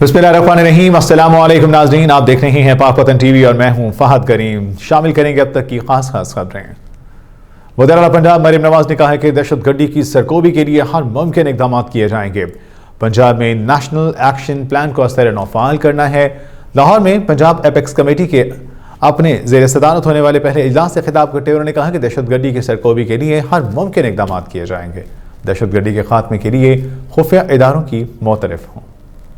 बिस्मिल्लाहिर्रहमानिर्रहीम। अस्सलाम वालेकुम नाज़रीन, आप देख रहे हैं पाक वतन टीवी और मैं हूं फहद करीम। शामिल करेंगे अब तक की खास खबरें। वज़ीर आला पंजाब मरियम नवाज ने कहा है कि दहशतगर्दी की सरकोबी के लिए हर मुमकिन इक़दाम किए जाएंगे। पंजाब में नेशनल एक्शन प्लान को असर नौफाल करना है। लाहौर में पंजाब एपेक्स कमेटी के अपने ज़ेर सदारत होने वाले पहले इजलास से खिताब करते हुए उन्होंने कहा कि दहशतगर्दी की सरकोबी के लिए हर मुमकिन इक़दाम किए जाएंगे। दहशतगर्दी के खात्मे के लिए खुफिया इदारों की मोतरफ हों।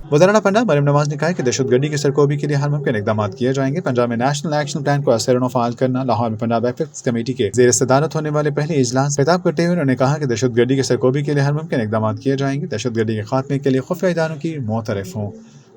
वज़ीर आला पंजाब मरियम नवाज ने कहा कि दहशतगर्दी की सरकोबी के लिए हर मुमकिन इक़दाम किए जाएंगे। पंजाब में नेशनल एक्शन प्लान को असर नौफाल करना। लाहौर में पंजाब एपेक्स कमेटी के ज़ेर सदारत होने वाले पहले इजलास खिताब करते हुए उन्होंने कहा कि दहशतगर्दी की सरकोबी के लिए हर मुमकिन इक़दाम किए जाएंगे। दहशतगर्दी के खात्मे के लिए खुफिया इदारों की मोतरफ हों।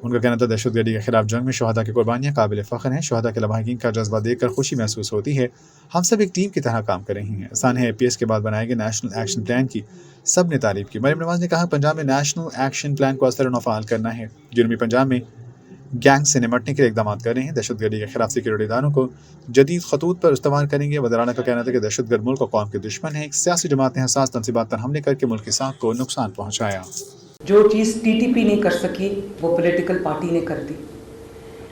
उनका कहना था दहशतगर्दी के खिलाफ जंग में शहदा की कुर्बानियाँ काबिल फ़ख्र हैं। शहदा के लवाहिकीन का जज्बा देखकर खुशी महसूस होती है। हम सब एक टीम की तरह काम कर रहे हैं। आसान है APS के बाद बनाए गए नेशनल एक्शन प्लान की सब ने तारीफ की। मरियम नवाज ने कहा पंजाब में नेशनल एक्शन प्लान को असर नौफाल करना है। जनूबी पंजाब में गैंग से निमटने के लिए इक़दाम कर रहे हैं। दहशतगर्दी के खिलाफ सिक्योरिटी इदारों को जदीद खतूत पर इस्तेमाल करेंगे। वज़ीर आला का कहना था कि दहशतगर्द मुल्क और कौम के दुश्मन है। एक सियासी जमात ने हसास तंसीबात पर हमले करके मुल्क की साख को नुकसान पहुँचाया। जो चीज़ TTP नहीं कर सकी वो पॉलिटिकल पार्टी ने कर दी।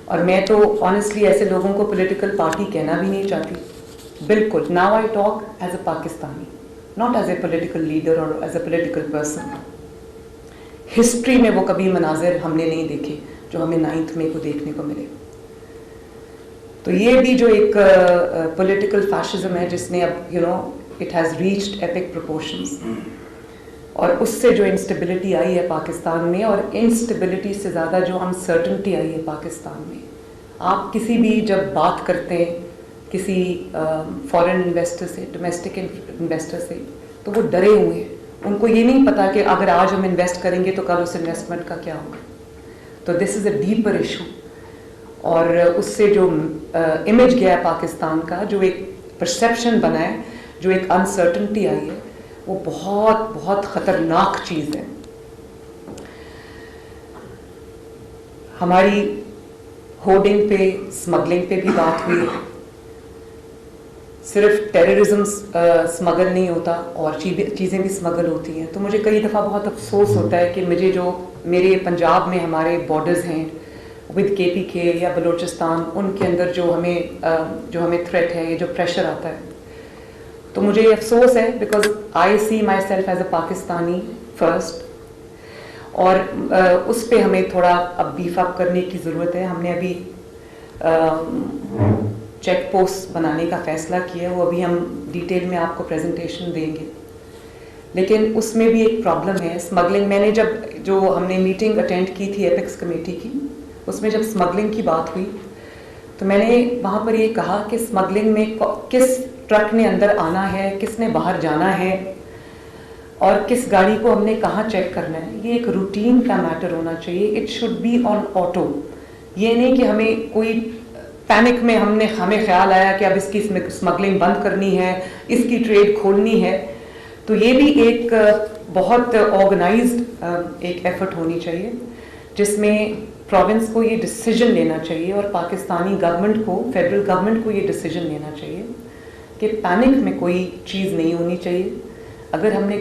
और मैं तो ऑनेस्टली ऐसे लोगों को पॉलिटिकल पार्टी कहना भी नहीं चाहती। बिल्कुल, now I talk as a Pakistani, not as a political leader और as a political person. History में वो कभी मनाजिर हमने नहीं देखे जो हमें 9 मई को देखने को मिले। तो ये भी जो एक पॉलिटिकल फैशिज्म है जिसने अब it has reached epic proportions, और उससे जो इंस्टेबिलिटी आई है पाकिस्तान में, और इंस्टेबिलिटी से ज़्यादा जो अनसर्टनिटी आई है पाकिस्तान में। आप किसी भी जब बात करते हैं किसी फॉरेन इन्वेस्टर से, डोमेस्टिक इन्वेस्टर से, तो वो डरे हुए हैं। उनको ये नहीं पता कि अगर आज हम इन्वेस्ट करेंगे तो कल उस इन्वेस्टमेंट का क्या होगा। तो this is a deeper issue. और उससे जो इमेज गया पाकिस्तान का, जो एक परसेप्शन बना है, जो एक अनसर्टनिटी आई है, वो बहुत बहुत ख़तरनाक चीज़ है। हमारी होर्डिंग पे, स्मगलिंग पे भी बात हुई। सिर्फ टेररिज्म स्मगल नहीं होता और चीज़ें भी स्मगल होती हैं। तो मुझे कई दफ़ा बहुत अफसोस होता है कि मुझे जो मेरे पंजाब में हमारे बॉर्डर्स हैं विद KPK या बलूचिस्तान, उनके अंदर जो हमें थ्रेट है, ये जो प्रेशर आता है, तो मुझे ये अफसोस है because I see myself as a Pakistani first. और उस पर हमें थोड़ा अब बीफ अप करने की ज़रूरत है। हमने अभी चेक पोस्ट बनाने का फ़ैसला किया, वो अभी हम डिटेल में आपको प्रेजेंटेशन देंगे। लेकिन उसमें भी एक प्रॉब्लम है स्मगलिंग। मैंने जो हमने मीटिंग अटेंड की थी एपेक्स कमेटी की, उसमें जब स्मगलिंग की बात हुई तो मैंने वहाँ पर ये कहा कि स्मगलिंग में किस ट्रक ने अंदर आना है, किसने बाहर जाना है, और किस गाड़ी को हमने कहाँ चेक करना है, ये एक रूटीन का मैटर होना चाहिए। It should be on auto. ये नहीं कि हमें कोई पैनिक में हमें ख्याल आया कि अब इसकी स्मगलिंग बंद करनी है, इसकी ट्रेड खोलनी है। तो ये भी एक बहुत ऑर्गेनाइज्ड एक एफर्ट होनी चाहिए जिसमें प्रोविंस को ये डिसीजन लेना चाहिए और पाकिस्तानी गवर्नमेंट को, फेडरल गवर्नमेंट को ये डिसीजन लेना चाहिए कि पैनिक में कोई चीज़ नहीं होनी चाहिए। अगर हमने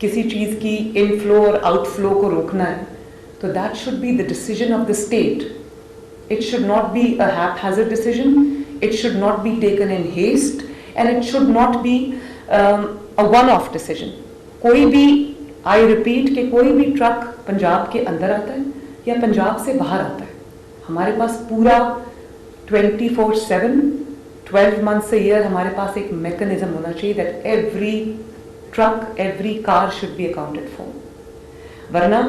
किसी चीज़ की इनफ्लो और आउटफ्लो को रोकना है तो that should be the decision of the state. It should not be a haphazard decision, it should not be taken in haste, and it should not be a one off decision. कोई भी, I repeat, कि कोई भी truck Punjab के अंदर आता है या पंजाब से बाहर आता है, हमारे पास पूरा 24/7 12 months a year हमारे पास एक मैकेनिज्म होना चाहिए that every truck, every car should be accounted for. वरना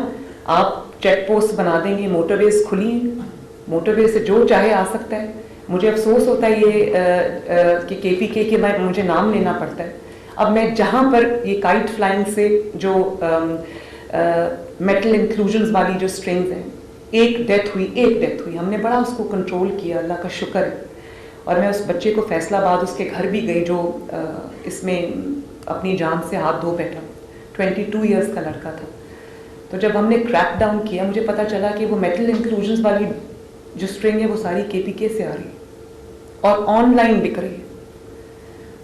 आप चेक पोस्ट बना देंगे, मोटरवेज खुली, मोटरवे से जो चाहे आ सकता है। मुझे अफसोस होता है ये कि KPK के मुझे नाम लेना पड़ता है। अब मैं जहाँ पर ये काइट फ्लाइंग से जो मेटल इंक्लूजन्स वाली जो स्ट्रिंग्स हैं, एक डेथ हुई, हमने बड़ा उसको कंट्रोल किया, अल्लाह का शुक्र है। और मैं उस बच्चे को फैसलाबाद उसके घर भी गई जो इसमें अपनी जान से हाथ धो बैठा, 22 इयर्स का लड़का था। तो जब हमने क्रैक डाउन किया, मुझे पता चला कि वो मेटल इंक्लूजन्स वाली जो स्ट्रिंग है वो सारी KPK से आ रही है और ऑनलाइन बिक रही है।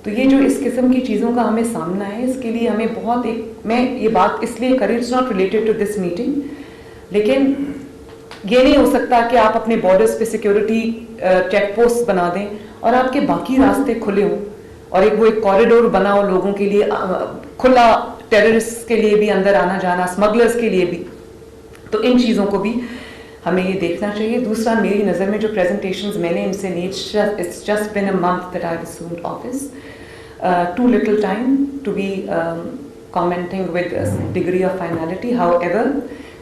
तो ये जो इस किस्म की चीज़ों का हमें सामना है, इसके लिए हमें बहुत मैं ये बात इसलिए करी, it's not related to this meeting, لیکن یہ نہیں ہو سکتا کہ آپ اپنے بارڈرز پہ سیکیورٹی چیک پوسٹ بنا دیں اور آپ کے باقی راستے کھلے ہوں اور ایک کوریڈور بنا ہو لوگوں کے لیے کھلا، ٹیررسٹ کے لیے بھی اندر آنا جانا، اسمگلرز کے لیے بھی. تو ان چیزوں کو بھی ہمیں یہ دیکھنا چاہیے. دوسرا میری نظر میں جو پریزنٹیشنز میں نے ان سے لی، it's just been a month that I have assumed office, too little time to be commenting with a degree of finality. However,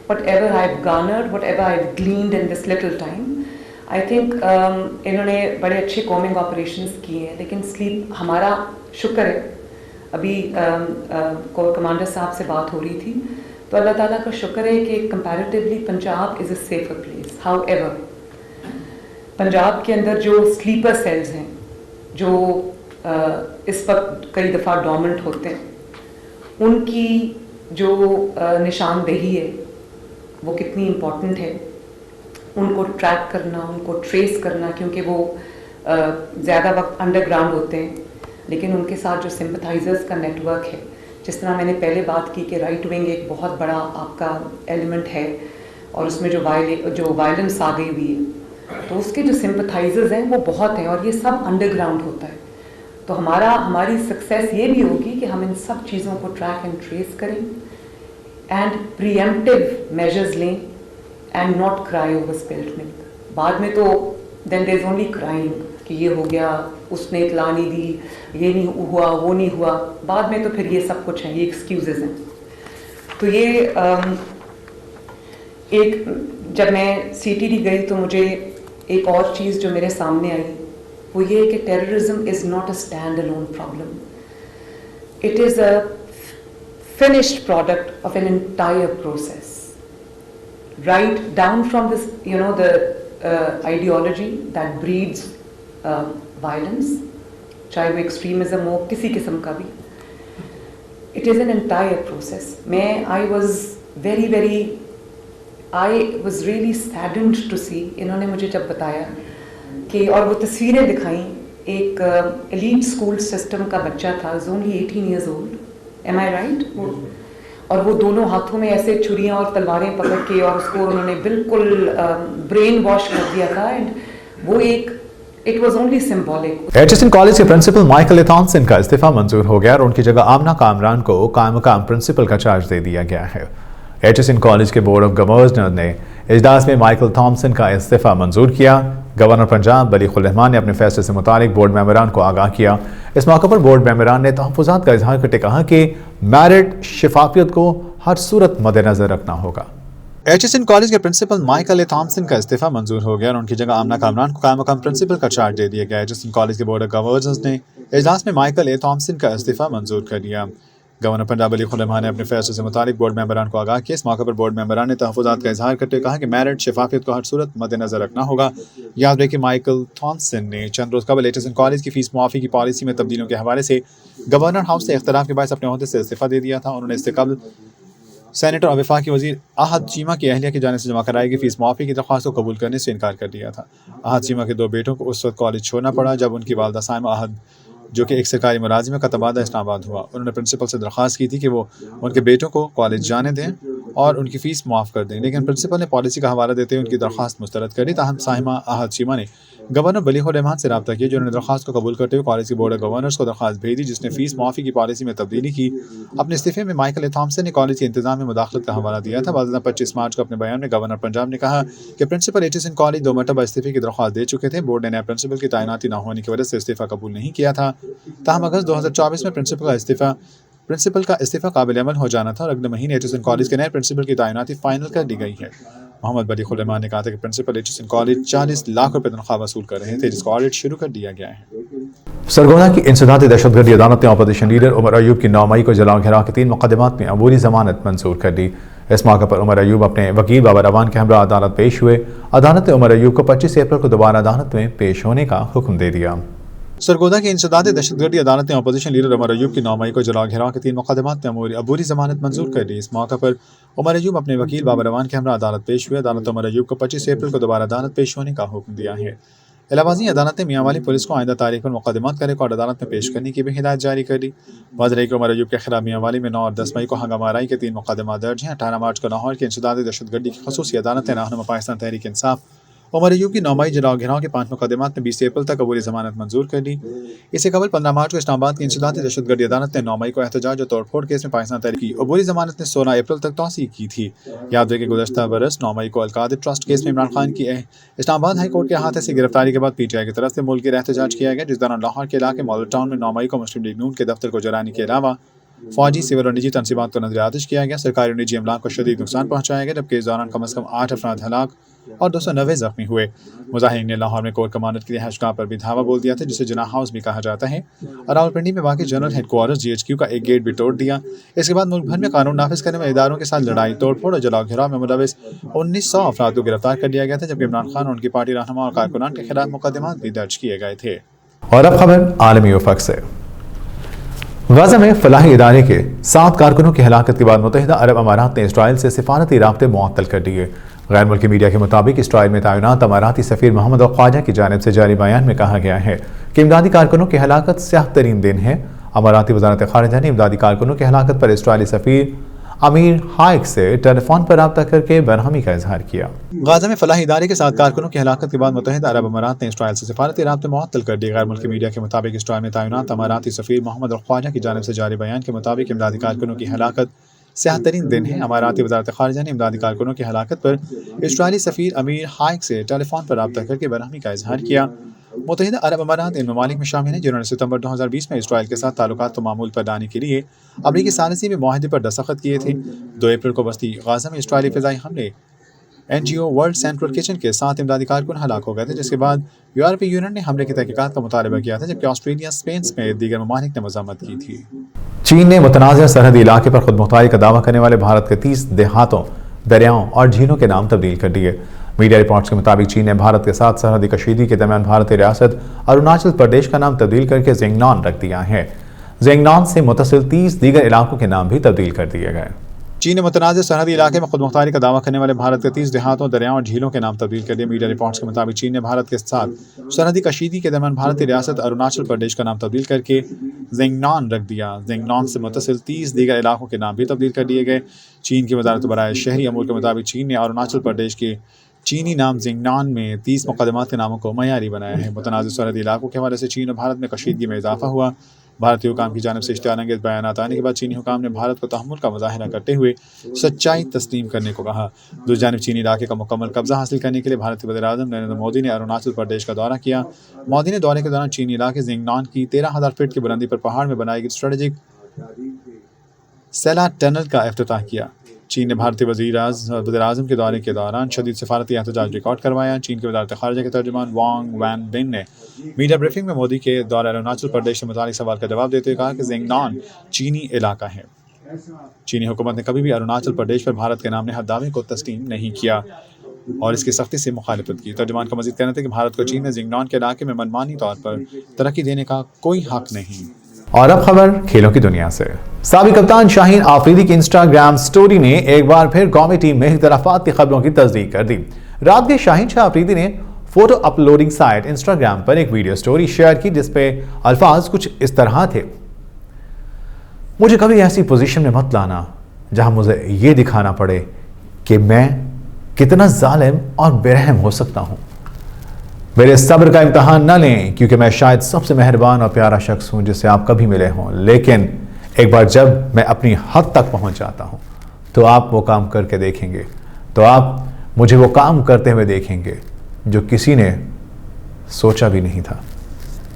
whatever I've garnered, whatever I've gleaned in this little time, I think انہوں نے بڑے اچھے کومنگ operations کیے ہیں. لیکن slip ہمارا شکر ہے، ابھی کور کمانڈر صاحب سے بات ہو رہی تھی، تو اللہ تعالیٰ کا شکر ہے کہ comparatively Punjab is a safer place. How ever Punjab کے اندر جو سلیپر سیلز ہیں جو اس وقت کئی دفعہ ڈومنٹ ہوتے ہیں، ان کی جو نشاندہی ہے وہ کتنی امپورٹنٹ ہے. ان کو ٹریک کرنا، ان کو ٹریس کرنا، کیونکہ وہ زیادہ وقت انڈر گراؤنڈ ہوتے ہیں، لیکن ان کے ساتھ جو سمپتھائزرز کا نیٹ ورک ہے، جس طرح میں نے پہلے بات کی کہ رائٹ ونگ ایک بہت بڑا آپ کا ایلیمنٹ ہے اور اس میں جو وائلنس آ گئی ہوئی ہے، تو اس کے جو سمپتھائزرز ہیں وہ بہت ہیں اور یہ سب انڈر گراؤنڈ ہوتا ہے. تو ہماری سکسیس یہ بھی ہوگی کہ ہم ان سب چیزوں کو ٹریک اینڈ ٹریس کریں اینڈ پریمپٹیو میجرز لیں اینڈ ناٹ کرائی اوور اسپلڈ ملک. بعد میں تو دین دیر از اونلی کرائنگ کہ یہ ہو گیا، اس نے اطلاع نہیں دی، یہ نہیں ہوا، وہ نہیں ہوا. بعد میں تو پھر یہ سب کچھ ہیں، یہ ایکسکیوزز ہیں. تو یہ ایک جب میں CTD گئی تو مجھے ایک اور چیز جو میرے سامنے آئی وہ یہ کہ terrorism is not a stand alone problem. It is a finished product of an entire process, right down from this, the ideology that breeds violence, chahe wo extremism ho kisi qisam ka bhi. It is an entire process. I was really saddened to see, انہوں نے مجھے جب بتایا کہ اور وہ تصویریں دکھائیں، ایک elite school system کا بچہ تھا, was only 18 years old. Am I right? اور وہ دونوں ہاتھوں میں ایسے چھریاں اور تلواریں پکڑ کے اور اس کو انہوں نے بالکل برین واش کر دیا تھا. اینڈ وہ ایک it was only symbolic. Aitchison college کے پرنسپل مائیکل تھامسن کا استعفیٰ منظور ہو گیا اور ان کی جگہ آمنہ کامران کو قائم مقام پرنسپل کا چارج دے دیا گیا ہے. ایچ کالج کے بورڈ آف گورنرز نے اجلاس میں مائیکل تھامسن کا استعفیٰ منظور کیا. گورنر پنجاب بلیغ الرحمان نے اپنے فیصلے سے متعلق بورڈ ممبران کو آگاہ کیا. اس موقع پر بورڈ ممبران نے تحفظات کا اظہار کرتے کہا کہ میرٹ شفافیت کو ہر صورت مد نظر رکھنا ہوگا. ایچ کالج کے پرنسپل مائیکل تھامسن کا استعفیٰ منظور ہو گیا اور ان کی جگہ آمنہ کامران کو قائم مقام پرنسپل کا چارج دے دیا گیا. ایچ کالج کے بورڈ آف گورنرز نے اجلاس میں مائیکل تھامسن کا استعفیٰ منظور کر لیا. گورنر پنجاب بلیغ الرحمان نے اپنے فیصلے سے متعلق بورڈ ممبران کو آگاہ کیا. اس موقع پر بورڈ ممبران نے تحفظات کا اظہار کرتے کہا کہ میرٹ شفافیت کو ہر صورت مد نظر رکھنا ہوگا. یاد رہے کہ مائیکل تھامسن نے چند روز قبل ایچ کالج کی فیس معافی کی پالیسی میں تبدیلیوں کے حوالے سے گورنر ہاؤس سے اختلاف کے باعث اپنے عہدے سے استعفیٰ دے دیا تھا. انہوں نے اس سے قبل سینیٹر اور وفاقی وزیر احد چیمہ کی اہلیہ کی جانب سے جمع کرائی گئی فیس معافی کی درخواست کو قبول کرنے سے انکار کر دیا تھا. احد چیمہ کے 2 بیٹوں کو اس وقت کالج چھوڑنا پڑا جب ان کی والدہ سائمہ احد, جو کہ ایک سرکاری ملازمہ کا تبادلہ اسلام آباد ہوا. انہوں نے پرنسپل سے درخواست کی تھی کہ وہ ان کے بیٹوں کو کالج جانے دیں اور ان کی فیس معاف کر دیں, لیکن پرنسپل نے پالیسی کا حوالہ دیتے ہوئے ان کی درخواست مسترد کر دی. تاہم سائمہ احد چیمہ نے گورنر بلیغ الرحمان سے رابطہ کیا, جنہوں نے درخواست کو قبول کرتے ہوئے کالج کے بورڈ آف گورنرز کو درخواست بھیجی جس نے فیس معافی کی پالیسی میں تبدیلی کی. اپنے استعفے میں مائیکل تھامسن نے کالج کے انتظام میں مداخلت کا حوالہ دیا تھا. بعد 25 مارچ کو اپنے بیان میں گورنر پنجاب نے کہا کہ پرنسپل ایچ کالج 2 مرتبہ استعفے کی درخواست دے چکے تھے. بورڈ نے نئے پرنسپل کی تعیناتی نہ ہونے کی وجہ سے استعفیٰ قبول نہیں کیا تھا. تاہم اگست 2024 میں پرنسپل کا استعفیٰ قابل عمل ہو جانا تھا اور اگلے مہینے ایچ کالج کے نئے پرنسپل کی تعیناتی فائنل کر دی گئی ہے. محمد بلیغ الرحمان نے کہا تھا کہ پرنسپل ایچ کالج 40 لاکھ روپے تنخواہ وصول کر رہے تھے, جس کا آڈٹ شروع کر دیا گیا ہے. سرگودا کی انسداد دہشت گردی عدالت نے اپوزیشن لیڈر عمر ایوب کی 9 مئی کو جلاؤ گھراؤ کے 3 مقدمات میں عبوری ضمانت منظور کر دی. اس موقع پر عمر ایوب اپنے وکیل بابر اعوان کے ہمراہ عدالت پیش ہوئے. عدالت نے عمر ایوب کو 25 اپریل کو دوبارہ عدالت میں پیش ہونے کا حکم دے دیا. سرگودا کی انسداد دہشت گردی عدالت نے اپوزیشن لیڈر عمر ایوب کی 9 مئی کو جلاؤ گھراؤ کے 3 مقدمات میں عبوری ضمانت منظور کر دی. اس موقع پر عمر ایوب اپنے وکیل بابر اعوان کے ہمراہ عدالت پیش ہوئے. عدالت عمر ایوب کو 25 اپریل کو دوبارہ عدالت پیش ہونے کا حکم دیا ہے. इलाहाबादी अदालत ने मियां वाली पुलिस को आइंदा तारीख पर मुकदमात का रिकॉर्ड अदालत में पेश करने की भी हिदायत जारी कर दी। वाज़ रही कि उमर अयूब के खिलाफ मियां वाली में 9 और 10 मई को हंगामाराई के 3 मुकदमा दर्ज हैं। 18 मार्च को लाहौर के इंसदादी दहशतगर्दी की खसूसी अदालत ने रहनुमा पाकिस्तान तहरीक इंसाफ उमर अयूब की 9 मई जलाओ घिराव के 5 मुकदमात में 20 अप्रैल तक अबूरी जमानत मंजूर कर दी। इससे कबल 15 मार्च को इस्लामाबाद की इंसदादी दहशतगर्दी अदालत ने 9 मई को एहतजाज और तोड़फोड़ केस में पाकिस्तान तहरीक की अबूरी जमानत ने 16 अप्रैल तक तौसीह की थी। याद रहे कि गुज़श्ता बरस 9 मई को अलकादिर ट्रस्ट केस में इमरान खान की इस्लामाबाद हाई कोर्ट के अहाते से गिरफ्तारी के बाद पीटीआई की तरफ से मुल्क गिर एहतजाज किया गया, जिस दौरान लाहौर के इलाके मॉडल टाउन में 9 मई को मुस्लिम लीग नून के दफ्तर को जलाने के अलावा फौजी, सिविल और निजी तनसीबात को नजर आतिश किया गया। सरकारी और निजी अमलाक को शदीद नुकसान पहुंचाया गया, जबकि इस दौरान कम से कम 8 अफराद हलाक और 290 जख्मी हुए। मुजाहिरीन ने लाहौर में कोर्ट कमांडर के रिहाइशगाह पर भी धावा बोल दिया था, जिसे जनाह हाउस भी कहा जाता है, और रावलपिंडी में वाक़ जनरल हेडक्वार्टर्स GHQ का एक गेट भी तोड़ दिया। इसके बाद मुल्क भर में कानून नाफिज करने वाले इदारों के साथ लड़ाई, तोड़फोड़ और जलाओ घिराव में मुलविस 1900 अफराद को गिरफ्तार कर लिया गया था, जबकि इमरान खान और उनकी पार्टी रहनुमा और कारकुनान के खिलाफ मुकदमात भी दर्ज किए गए थे। और अब खबर आलमी उफक से। गाजा में फलाही इदारे के 7 कारकुनों की हलाकत के बाद मुत्तहिदा अरब अमारात ने इसराइल से सिफारती राब्ते मुअत्तल कर दिए। गैर मुल्की मीडिया के मुताबिक इसराइल में तैनात अमाराती सफीर मोहम्मद अल ख्वाजा की जानिब से जारी बयान में कहा गया है कि इमदादी कारकुनों की हलाकत स्याह तरीन दिन है। अमाराती वजारत खारिजा ने इमदादी कारकुनों की हलाकत पर इसराइली सफीर अमीर हाइक से टेलीफोन पर रब्ता करके बरहमी का इजहार किया। गाजा में फलाही इदारे के 7 कारकुनों की हलाकत के बाद मुत्तहिदा अरब अमारात ने इसराइल से सिफारती राब्ते मुअत्तल कर दिए। गैर मुल्की मीडिया के मुताबिक इसराइल में तैनात अमाराती सफीर मोहम्मद अल ख्वाजा की जानिब से जारी बयान के मुताबिक इमदादी कारकुनों की हलाकत स्याह तरीन दिन है। अमाराती वजारत खारिजा ने इमदादी कारकुनों की हलाकत पर इसराइली सफीर अमीर हाइक से टेलीफोन पर रब्ता करके बरहमी का इजहार किया। मुत्तहिदा अरब अमारात इन ममालिक में शामिल हैं जिन्होंने सितंबर 2020 में इसराइल के साथ ताल्लुकात को मामूल पर लाने के लिए अमरीकी सालिसी में मुआहदे पर दस्तखत किए थे। 2 अप्रैल को बस्ती गाजा में इसराइली फ़िज़ाई हमले NGO वर्ल्ड सेंट्रल किचन के 7 इमदादी कारकुन हलाक हो गए थे, जिसके बाद यूरोपीय यूनियन ने हमले की तहकीकात का मुतालबा किया था, जबकि ऑस्ट्रेलिया, स्पेन समेत दीगर ममालिक ने मज़म्मत की थी। चीन ने मुतनाज़िया सरहदी इलाके पर खुद मुख्तारी का दावा करने वाले भारत के 30 देहातों, दरियाओं और झीलों के नाम तब्दील कर दिए। मीडिया रिपोर्ट्स के मुताबिक चीन ने भारत के साथ सरहदी कशीदगी के दरमियान भारतीय रियासत अरुणाचल प्रदेश का नाम तब्दील करके ज़ेंगनॉन रख दिया है। ज़ेंगनॉन से मुतसिल 30 दीगर इलाकों के नाम भी तब्दील कर दिए गए। चीन ने मुतनाज़िर सरहदी इलाके में खुद मुख्तारी का दावा करने वाले भारत के 30 देहातों, दरियाओं और झीलों के नाम तब्दील कर दिए। मीडिया रिपोर्ट्स के मुताबिक चीन ने भारत के साथ सरहदी कशीदगी के दरमियान भारतीय रियासत अरुणाचल प्रदेश का नाम तब्दील करके ज़ेंगनॉन रख दिया। ज़ेंगनॉन से मुतसिल 30 दीगर इलाकों के नाम भी तब्दील कर दिए गए। चीन की वजारत बराए शहरी अमूर के मुताबिक चीन ने अरुणाचल प्रदेश के चीनी नाम ज़ेंगनॉन में 30 मुकदमात के नामों को मयारी बनाया है। मुतनाज़िर सरहदी इलाकों के हवाले से चीन और भारत में कशीदगी में इजाफा हुआ। भारतीय हुकाम की जानिब से इश्तिहारअंगेज़ बयानात आने के बाद चीनी हुकाम ने भारत को तहम्मुल का मुज़ाहिरा करते हुए सच्चाई तस्लीम करने को कहा। दूसरी जानिब चीनी इलाके का मुकम्मल कब्जा हासिल करने के लिए भारतीय वज़ीर-ए-आज़म नरेंद्र मोदी ने अरुणाचल प्रदेश का दौरा किया। मोदी ने दौरे के दौरान चीनी इलाके ज़ेंगनॉन की 13,000 फीट की बुलंदी पर पहाड़ में बनाई गई स्ट्रेटेजिक सेला टनल का इफ्तिताह किया। चीन ने भारतीय वज़ीर-ए-आज़म के दौरे के दौरान शदीद सिफारती एहतजाज रिकॉर्ड करवाया। चीन के वज़ारत ख़ारिजा के तर्जुमान वांग वैनबिन ने मीडिया ब्रीफिंग में मोदी के दौरे अरुणाचल प्रदेश से मुतालिक सवाल का जवाब देते हुए कहा कि ज़ेंगनॉन चीनी इलाका है। चीनी हुकूमत ने कभी भी अरुणाचल प्रदेश पर भारत के नाम ने दावे को तस्लीम नहीं किया और इसकी सख्ती से मुखालिफत की। तर्जुमान का मज़ीद कहना था कि भारत को चीन में ज़ेंगनॉन के इलाके में मनमानी तौर पर तरक्की देने का कोई हक नहीं। और अब खबर खेलों की दुनिया से। साबिक कप्तान शाहीन आफरीदी की इंस्टाग्राम स्टोरी ने एक बार फिर कौमी टीम में इख्तिलाफात की खबरों की तस्दीक कर दी। रात के शाहीन शाह आफरीदी ने फोटो अपलोडिंग साइट इंस्टाग्राम पर एक वीडियो स्टोरी शेयर की, जिसपे अल्फाज कुछ इस तरह थे: मुझे कभी ऐसी पोजीशन में मत लाना जहां मुझे ये दिखाना पड़े कि मैं कितना जालिम और बेरहम हो सकता हूं। मेरे सब्र का इम्तहान न लें, क्योंकि मैं शायद सबसे मेहरबान और प्यारा शख्स हूं जिससे आप कभी मिले हों, लेकिन एक बार जब मैं अपनी हद तक पहुंच जाता हूं तो आप वो काम करके देखेंगे, तो आप मुझे वो काम करते हुए देखेंगे जो किसी ने सोचा भी नहीं था।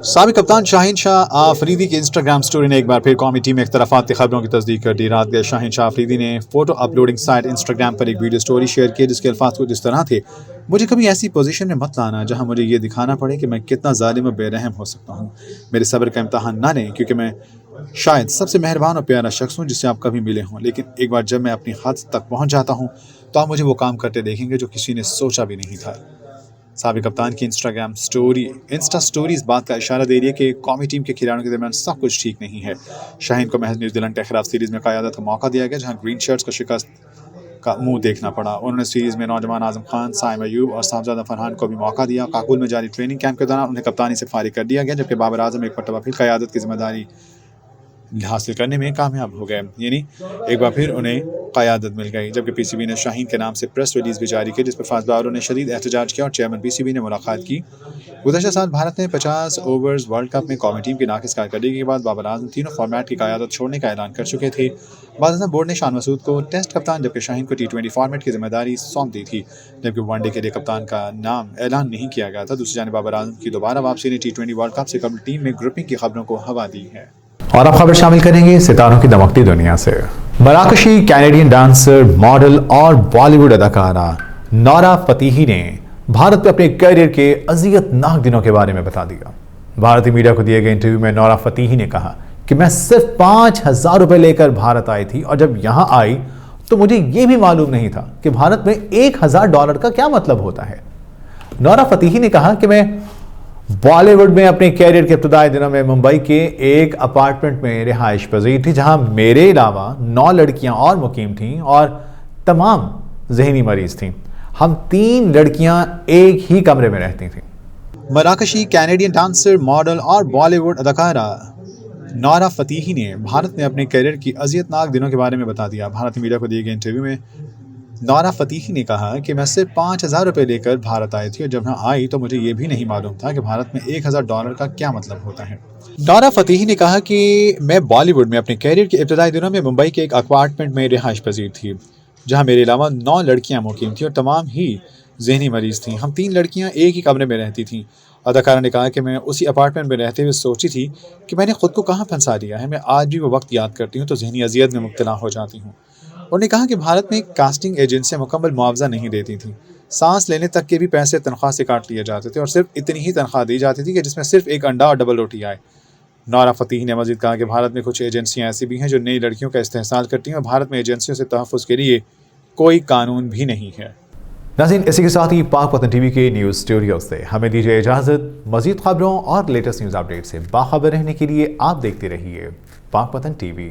साबिक कप्तान शाहीन शाह आफरीदी की इंस्टाग्राम स्टोरी ने एक बार फिर कौमी टीम में इख्तिलाफात की खबरों की तस्दीक कर दी। रात गए शाहीन शाह आफरीदी ने फोटो अपलोडिंग साइट इंस्टाग्राम पर एक वीडियो स्टोरी शेयर की, जिसके अल्फाज कुछ इस तरह थे: मुझे कभी ऐसी पोजीशन में मत लाना जहां मुझे ये दिखाना पड़े कि मैं कितना जालिम और बेरहम हो सकता हूं। मेरे सब्र का इम्तहान ना लें, क्योंकि मैं शायद सबसे मेहरबान और प्यारा शख्स हूं जिससे आप कभी मिले हों, लेकिन एक बार जब मैं अपनी हद तक पहुंच जाता हूं तो आप मुझे वो काम करते देखेंगे जो किसी ने सोचा भी नहीं था। साबिक कप्तान की इंस्टा स्टोरी इस बात का इशारा दे रही है कि कौमी टीम के खिलाड़ियों के दरमियान सब कुछ ठीक नहीं है। शाहीन को महज न्यूजीलैंड के खिलाफ सीरीज में क़यादत का मौका दिया गया, जहां ग्रीन शर्ट्स को शिकस्त کا منہ دیکھنا پڑا۔ انہوں نے سیریز میں نوجوان اعظم خان، سائم ایوب اور صاحبزادہ فرحان کو بھی موقع دیا۔ کاکول میں جاری ٹریننگ کیمپ کے دوران انہیں کپتانی سے فارغ کر دیا گیا، جبکہ بابر اعظم ایک مرتبہ پھر قیادت کی ذمہ داری حاصل کرنے میں کامیاب ہو گئے، یعنی ایک بار پھر انہیں قیادت مل گئی۔ جبکہ پی سی بی نے شاہین کے نام سے پریس ریلیز بھی جاری کی، جس پر فاز باوروں نے شدید احتجاج کیا اور چیئرمین پی سی بی نے ملاقات کی۔ گزشتہ سال بھارت نے 50 اوورز ورلڈ کپ میں قومی ٹیم کی ناقص کارکردگی کے بعد بابر اعظم تینوں فارمیٹ کی قیادت چھوڑنے کا اعلان کر چکے تھے۔ بعد ازاں بورڈ نے شان مسعود کو ٹیسٹ کپتان جبکہ شاہین کو T20 فارمیٹ کی ذمہ داری سونپ دی تھی، جبکہ ون ڈے کے لیے کپتان کا نام اعلان نہیں کیا گیا تھا۔ دوسری جانب بابر اعظم کی دوبارہ واپسی نے T20 ورلڈ کپ سے قبل ٹیم میں گروپنگ کی خبروں کو ہوا دی ہے۔ اور اب خبر شامل کریں گے ستاروں کی دمکتی دنیا سے۔ مراکشی کینیڈین ڈانسر، ماڈل اور بالی ووڈ اداکارہ نورا فتیحی نے بھارت پہ اپنے کیریئر کے اذیت ناک دنوں کے بارے میں بتا دیا۔ بھارتی میڈیا کو دیے گئے انٹرویو میں نورا فتیحی نے کہا کہ میں صرف 5,000 روپے لے کر بھارت آئی تھی، اور جب یہاں آئی تو مجھے یہ بھی معلوم نہیں تھا کہ بھارت میں $1,000 کا کیا مطلب ہوتا ہے۔ نورا فتیحی نے کہا کہ میں بالی ووڈ میں اپنے کیریئر کے ابتدائی دنوں میں ممبئی کے ایک اپارٹمنٹ میں رہائش پذیر تھی، جہاں میرے علاوہ 9 لڑکیاں اور مقیم تھیں اور تمام ذہنی مریض تھیں۔ ہم 3 لڑکیاں ایک ہی کمرے میں رہتی تھیں۔ مراکشی کینیڈین ڈانسر، ماڈل اور بالی ووڈ اداکارہ نورا فتیحی نے بھارت میں اپنے کیریئر کی اذیت ناک دنوں کے بارے میں بتا دیا۔ بھارتی میڈیا کو دیے گئے انٹرویو میں نورا فتیحی نے کہا کہ میں صرف 5,000 روپے لے کر بھارت آئی تھی، اور جب یہاں آئی تو مجھے یہ بھی نہیں معلوم تھا کہ بھارت میں $1,000 کا کیا مطلب ہوتا ہے۔ نورا فتیحی نے کہا کہ میں بالی ووڈ میں اپنے کیریئر کے ابتدائی دنوں میں ممبئی کے ایک اپارٹمنٹ میں رہائش پذیر تھی، جہاں میرے علاوہ 9 لڑکیاں مقیم تھیں اور تمام ہی ذہنی مریض تھیں۔ ہم 3 لڑکیاں ایک ہی کمرے میں رہتی تھیں۔ اداکارہ نے کہا کہ میں اسی اپارٹمنٹ میں رہتے ہوئے سوچی تھی کہ میں نے خود کو کہاں پھنسا دیا ہے۔ میں آج بھی وہ وقت یاد کرتی ہوں تو ذہنی اذیت میں مبتلا ہو جاتی ہوں۔ انہوں نے کہا کہ بھارت میں کاسٹنگ ایجنسیاں مکمل معاوضہ نہیں دیتی تھیں، سانس لینے تک کے بھی پیسے تنخواہ سے کاٹ لیے جاتے تھے، اور صرف اتنی ہی تنخواہ دی جاتی تھی کہ جس میں صرف ایک انڈا اور ڈبل روٹی آئے۔ نورا فتیحی نے مزید کہا کہ بھارت میں کچھ ایجنسیاں ایسی بھی ہیں جو نئی لڑکیوں کا استحصال کرتی ہیں، اور بھارت میں ایجنسیوں سے تحفظ کے لیے کوئی قانون بھی نہیں ہے۔ ناظرین، اسی کے ساتھ ہی پاک وطن ٹی وی کے نیوز اسٹوڈیو سے ہمیں دیجیے اجازت۔ مزید خبروں اور لیٹسٹ نیوز اپڈیٹ سے باخبر رہنے کے لیے آپ دیکھتے رہیے پاک وطن ٹی وی۔